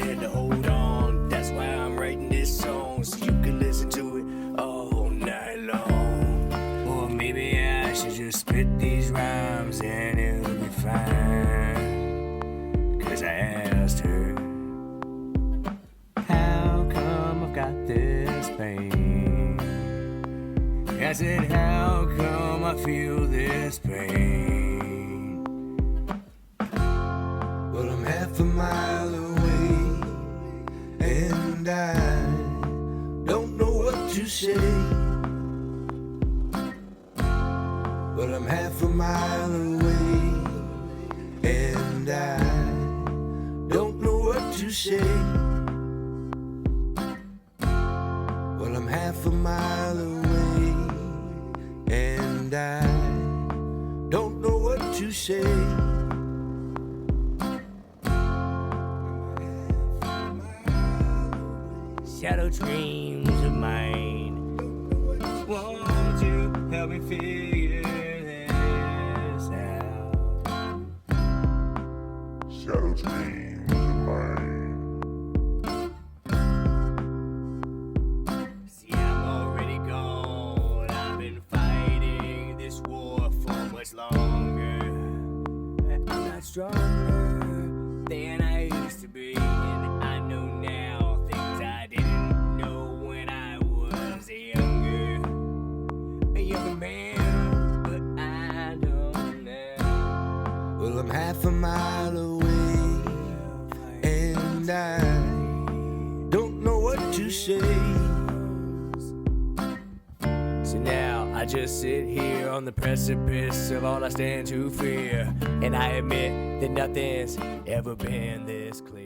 said to hold on. That's why I'm writing this song, so you can listen to it all night long. Or maybe I should just spit these rhymes and it'll be fine. Cause I asked her, how come I've got this pain? I said, how come I feel this pain? Well, I'm half a mile away, and I don't know what to say. Well, I'm half a mile away, and I don't know what to say. Well, I'm half a mile away, and I don't know what to say. Shadow dreams of mine, won't you help me figure this out? Shadow dreams of mine. See, I'm already gone. I've been fighting this war for much longer. I'm not stronger than I used to be, and I know now things I didn't know when I was a younger man, but I don't now. Well, I'm half a mile away, and I don't know what to say. So now I just sit here on the precipice of all I stand to fear, and I admit that nothing's ever been this clear.